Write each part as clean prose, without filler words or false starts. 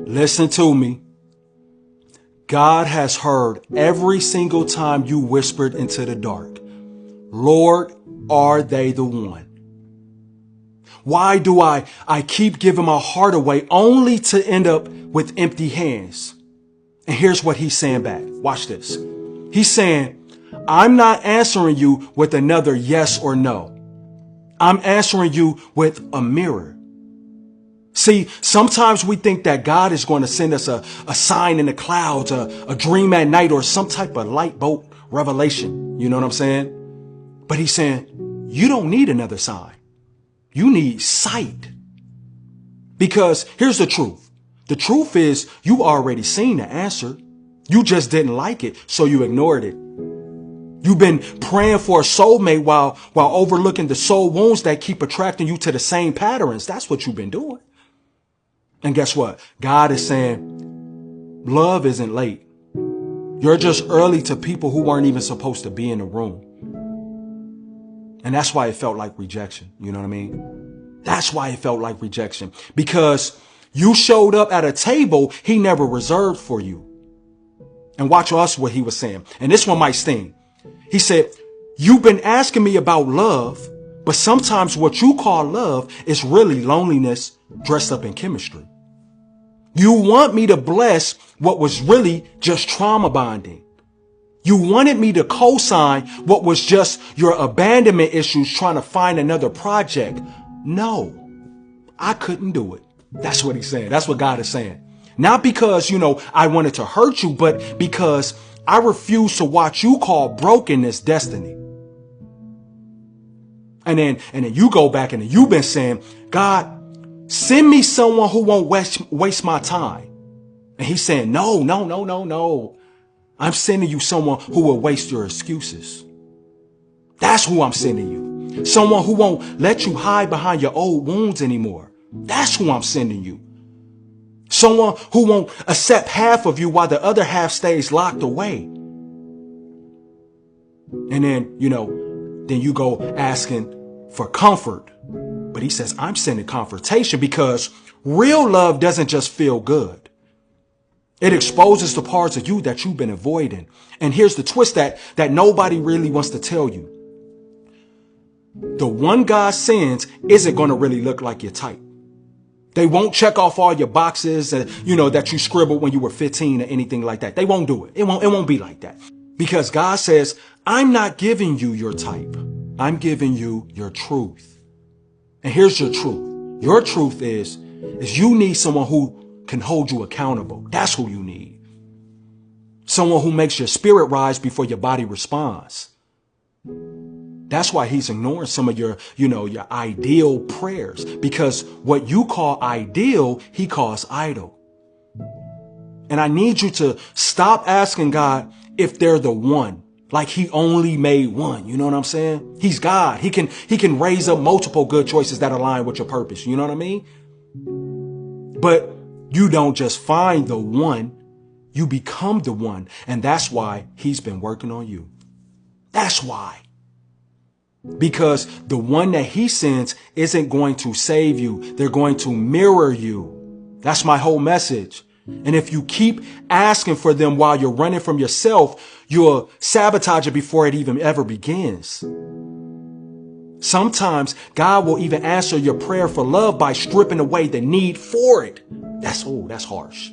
Listen to me. God has heard every single time you whispered into the dark, Lord, are they the one? Why do I keep giving my heart away only to end up with empty hands? And here's what he's saying back. Watch this. He's saying, I'm not answering you with another yes or no. I'm answering you with a mirror. See, sometimes we think that God is going to send us a sign in the clouds, a dream at night, or some type of light bolt revelation. You know what I'm saying? But he's saying, you don't need another sign. You need sight. Because here's the truth. The truth is you already seen the answer. You just didn't like it, so you ignored it. You've been praying for a soulmate while overlooking the soul wounds that keep attracting you to the same patterns. That's what you've been doing. And guess what? God is saying, love isn't late. You're just early to people who weren't even supposed to be in the room. And that's why it felt like rejection. You know what I mean? That's why it felt like rejection. Because you showed up at a table he never reserved for you. And watch us what he was saying. And this one might sting. He said, you've been asking me about love, but sometimes what you call love is really loneliness dressed up in chemistry. You want me to bless what was really just trauma bonding. You wanted me to co-sign what was just your abandonment issues trying to find another project. No, I couldn't do it. That's what he's saying. That's what God is saying. Not because, I wanted to hurt you, but because I refuse to watch you call brokenness destiny. And then you go back and you've been saying, God, send me someone who won't waste my time. And he's saying, no. I'm sending you someone who will waste your excuses. That's who I'm sending you. Someone who won't let you hide behind your old wounds anymore. That's who I'm sending you. Someone who won't accept half of you while the other half stays locked away. And then, then you go asking for comfort. But he says, I'm sending confrontation because real love doesn't just feel good. It exposes the parts of you that you've been avoiding. And here's the twist that nobody really wants to tell you. The one God sends isn't going to really look like your type. They won't check off all your boxes, that you scribbled when you were 15 or anything like that. They won't do it. It won't be like that. Because God says, I'm not giving you your type. I'm giving you your truth. And here's your truth. Your truth is you need someone who can hold you accountable. That's who you need. Someone who makes your spirit rise before your body responds. That's why he's ignoring some of your ideal prayers, because what you call ideal, he calls idol. And I need you to stop asking God if they're the one, like he only made one. You know what I'm saying? He's God. He can raise up multiple good choices that align with your purpose. You know what I mean? But you don't just find the one, you become the one. And that's why he's been working on you. That's why. Because the one that he sends isn't going to save you. They're going to mirror you. That's my whole message. And if you keep asking for them while you're running from yourself, you'll sabotage it before it even ever begins. Sometimes God will even answer your prayer for love by stripping away the need for it. That's harsh.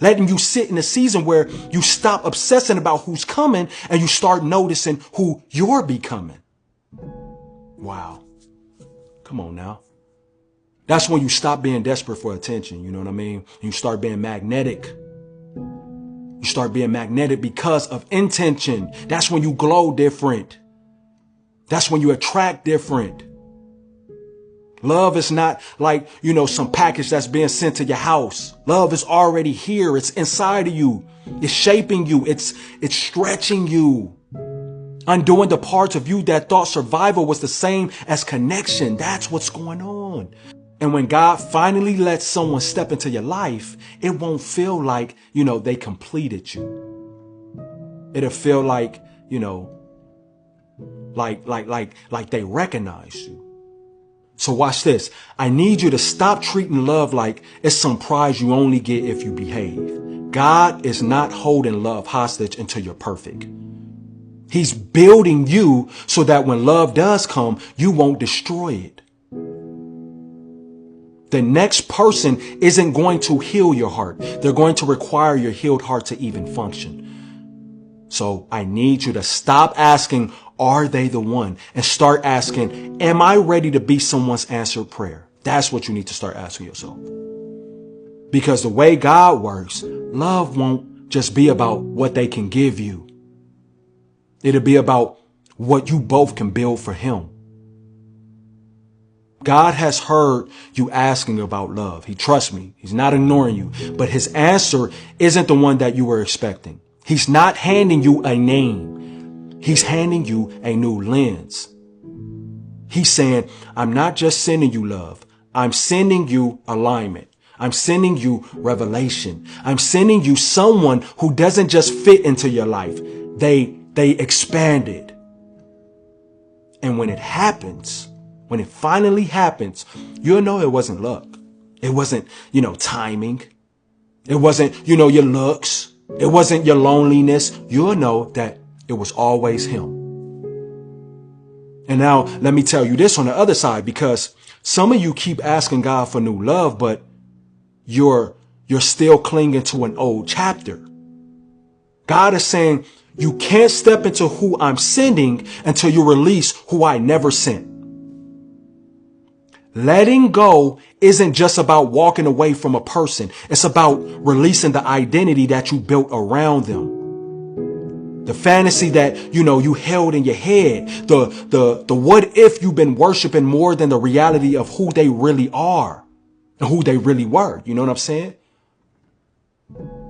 Letting you sit in a season where you stop obsessing about who's coming and you start noticing who you're becoming. Wow. Come on now. That's when you stop being desperate for attention. You know what I mean? You start being magnetic. You start being magnetic because of intention. That's when you glow different. That's when you attract different. Love is not like, some package that's being sent to your house. Love is already here. It's inside of you. It's shaping you. It's stretching you. Undoing the parts of you that thought survival was the same as connection. That's what's going on. And when God finally lets someone step into your life, it won't feel like, they completed you. It'll feel like, like they recognize you. So watch this. I need you to stop treating love like it's some prize you only get if you behave. God is not holding love hostage until you're perfect. He's building you so that when love does come, you won't destroy it. The next person isn't going to heal your heart. They're going to require your healed heart to even function. So I need you to stop asking, are they the one? And start asking, am I ready to be someone's answered prayer? That's what you need to start asking yourself. Because the way God works, love won't just be about what they can give you. It'll be about what you both can build for him. God has heard you asking about love. He trusts me. He's not ignoring you. But his answer isn't the one that you were expecting. He's not handing you a name. He's handing you a new lens. He's saying, I'm not just sending you love. I'm sending you alignment. I'm sending you revelation. I'm sending you someone who doesn't just fit into your life. They expanded. And when it happens, when it finally happens, you'll know it wasn't luck. It wasn't, timing. It wasn't, your looks. It wasn't your loneliness. You'll know that it was always him. And now let me tell you this on the other side, because some of you keep asking God for new love, but you're still clinging to an old chapter. God is saying, you can't step into who I'm sending until you release who I never sent. Letting go isn't just about walking away from a person. It's about releasing the identity that you built around them. The fantasy that, you held in your head. The what if you've been worshiping more than the reality of who they really are and who they really were. You know what I'm saying?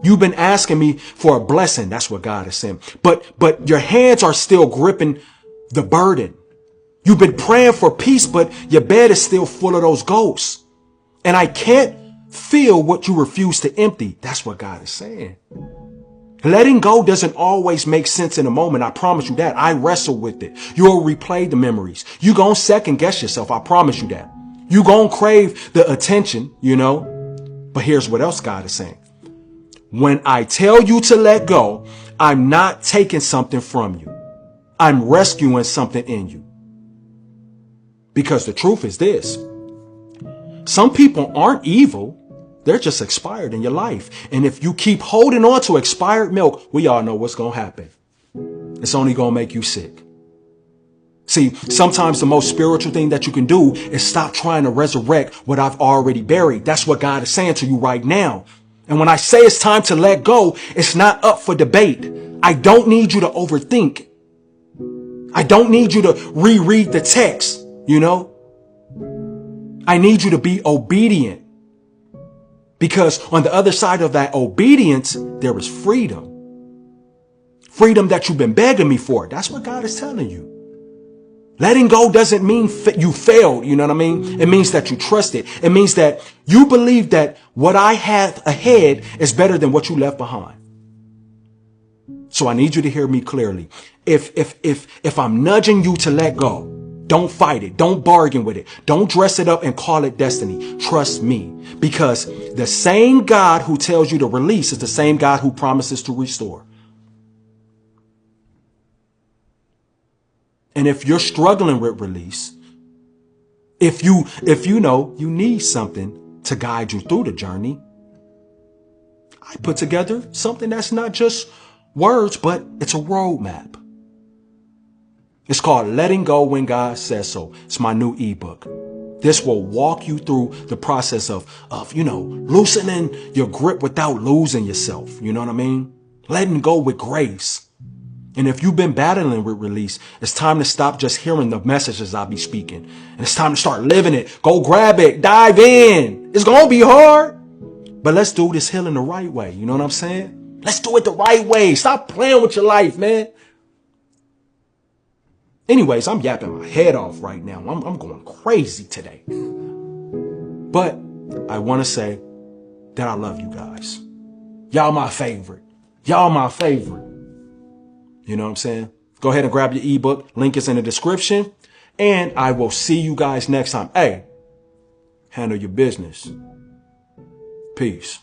You've been asking me for a blessing. That's what God is saying. But your hands are still gripping the burden. You've been praying for peace, but your bed is still full of those ghosts. And I can't feel what you refuse to empty. That's what God is saying. Letting go doesn't always make sense in a moment. I promise you that. I wrestle with it. You'll replay the memories. You're going to second guess yourself. I promise you that. You're going to crave the attention, But here's what else God is saying. When I tell you to let go, I'm not taking something from you. I'm rescuing something in you. Because the truth is this. Some people aren't evil. They're just expired in your life. And if you keep holding on to expired milk, we all know what's going to happen. It's only going to make you sick. See, sometimes the most spiritual thing that you can do is stop trying to resurrect what I've already buried. That's what God is saying to you right now. And when I say it's time to let go, it's not up for debate. I don't need you to overthink. I don't need you to reread the text, I need you to be obedient. Because on the other side of that obedience, there is freedom. Freedom that you've been begging me for. That's what God is telling you. Letting go doesn't mean you failed. You know what I mean? It means that you trust it. It means that you believe that what I have ahead is better than what you left behind. So I need you to hear me clearly. If I'm nudging you to let go, don't fight it. Don't bargain with it. Don't dress it up and call it destiny. Trust me, because the same God who tells you to release is the same God who promises to restore. And if you're struggling with release, if you know you need something to guide you through the journey, I put together something that's not just words, but it's a roadmap. It's called Letting Go When God Says So. It's my new ebook. This will walk you through the process of loosening your grip without losing yourself. You know what I mean? Letting go with grace. And if you've been battling with release, it's time to stop just hearing the messages I'll be speaking. And it's time to start living it. Go grab it. Dive in. It's going to be hard. But let's do this healing the right way. You know what I'm saying? Let's do it the right way. Stop playing with your life, man. Anyways, I'm yapping my head off right now. I'm going crazy today. But I want to say that I love you guys. Y'all my favorite. Y'all my favorite. You know what I'm saying? Go ahead and grab your ebook. Link is in the description. And I will see you guys next time. Hey, handle your business. Peace.